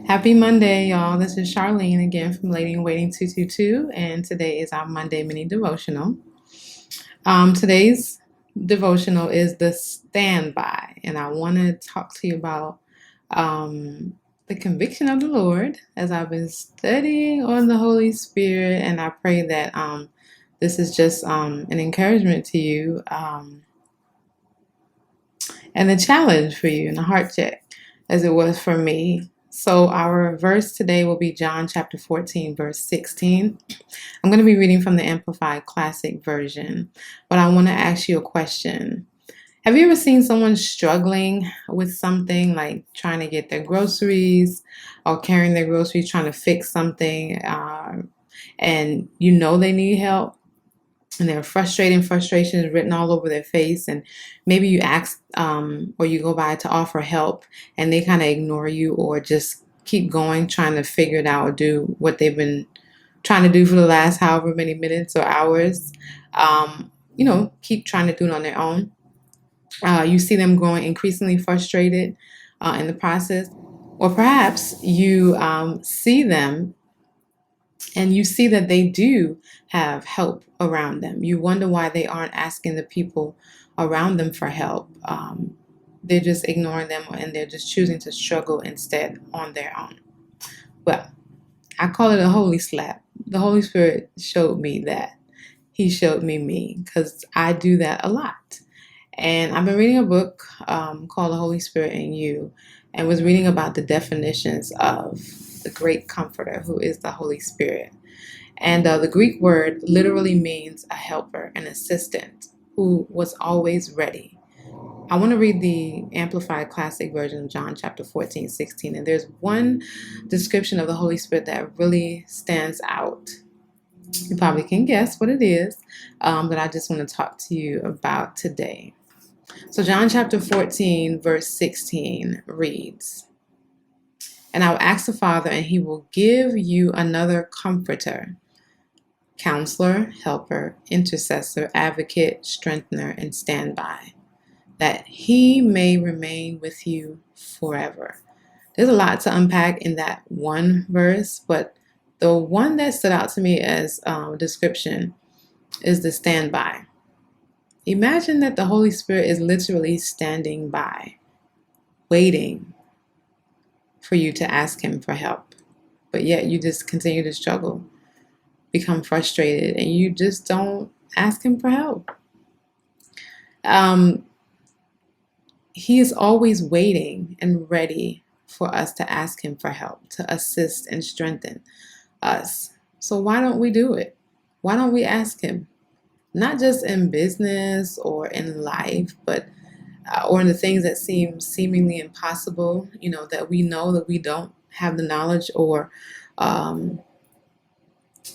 Happy Monday, y'all. This is Charlene again from Lady in Waiting 222, and today is our Monday mini devotional. Today's devotional is the standby, and I want to talk to you about the conviction of the Lord as I've been studying on the Holy Spirit, and I pray that this is just an encouragement to you and a challenge for you and a heart check as it was for me. So our verse today will be John chapter 14, verse 16. I'm going to be reading from the Amplified Classic Version, but I want to ask you a question. Have you ever seen someone struggling with something like trying to get their groceries or carrying their groceries, trying to fix something, and you know they need help? And they're frustration is written all over their face, and maybe you ask or you go by to offer help and they kind of ignore you or just keep going trying to figure it out or do what they've been trying to do for the last however many minutes or hours. Keep trying to do it on their own. You see them growing increasingly frustrated in the process, or perhaps you see them and you see that they do have help around them. You wonder why they aren't asking the people around them for help. They're just ignoring them and they're just choosing to struggle instead on their own. Well, I call it a holy slap. The Holy Spirit showed me that. He showed me because I do that a lot. And I've been reading a book called The Holy Spirit in You, and was reading about the definitions of the great comforter who is the Holy Spirit. And the Greek word literally means a helper, an assistant who was always ready. I want to read the Amplified Classic Version of John chapter 14, 16. And there's one description of the Holy Spirit that really stands out. You probably can guess what it is, but I just want to talk to you about today. So John chapter 14, verse 16 reads, "And I will ask the Father, and he will give you another comforter, counselor, helper, intercessor, advocate, strengthener, and standby, that he may remain with you forever." There's a lot to unpack in that one verse, but the one that stood out to me as a description is the standby. Imagine that the Holy Spirit is literally standing by, waiting for you to ask him for help, but yet you just continue to struggle, become frustrated, and you just don't ask him for help. He is always waiting and ready for us to ask him for help, to assist and strengthen us. So why don't we do it? Why don't we ask him? Not just in business or in life, but or in the things that seem seemingly impossible, that we know that we don't have the knowledge or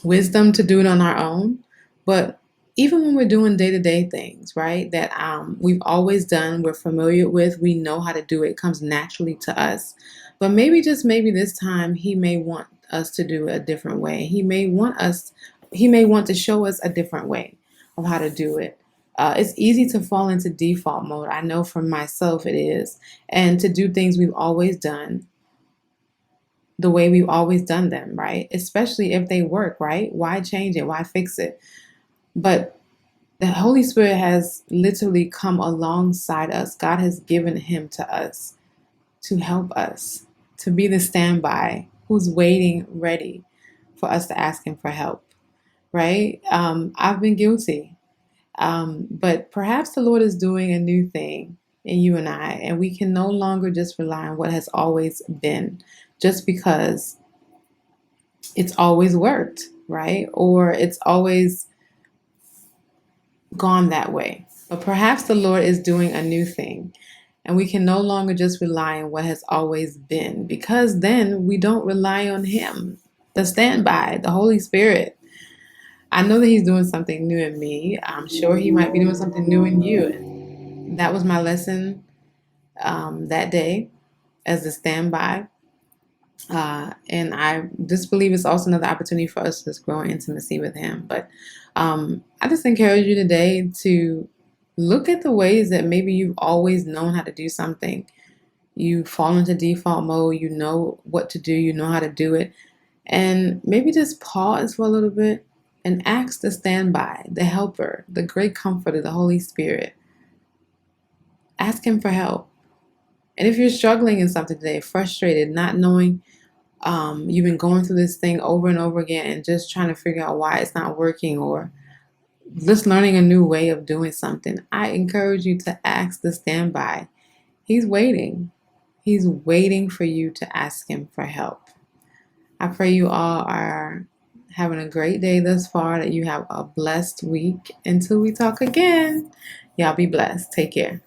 wisdom to do it on our own. But even when we're doing day-to-day things, right, that we've always done, we're familiar with, we know how to do it, comes naturally to us. But maybe, just maybe this time, he may want us to do it a different way. He may want to show us a different way of how to do it. It's easy to fall into default mode. I know for myself it is. And to do things we've always done the way we've always done them, right? Especially if they work, right? Why change it? Why fix it? But the Holy Spirit has literally come alongside us. God has given him to us to help us, to be the standby who's waiting, ready for us to ask him for help, right? I've been guilty. But perhaps the Lord is doing a new thing in you and I, and we can no longer just rely on what has always been just because it's always worked, right? Or it's always gone that way. But perhaps the Lord is doing a new thing, and we can no longer just rely on what has always been, because then we don't rely on him, the standby, the Holy Spirit. I know that he's doing something new in me. I'm sure he might be doing something new in you. And that was my lesson that day as the standby. And I just believe it's also another opportunity for us to just grow in intimacy with him. But I just encourage you today to look at the ways that maybe you've always known how to do something you fall into default mode, you know what to do, you know how to do it, and maybe just pause for a little bit and ask the standby, the helper, the great comforter, the Holy Spirit. Ask Him for help. And if you're struggling in something today, frustrated, not knowing, you've been going through this thing over and over again and just trying to figure out why it's not working, or just learning a new way of doing something, I encourage you to ask the standby. He's waiting. He's waiting for you to ask Him for help. I pray you all are having a great day thus far, that you have a blessed week. Until we talk again, y'all be blessed. Take care.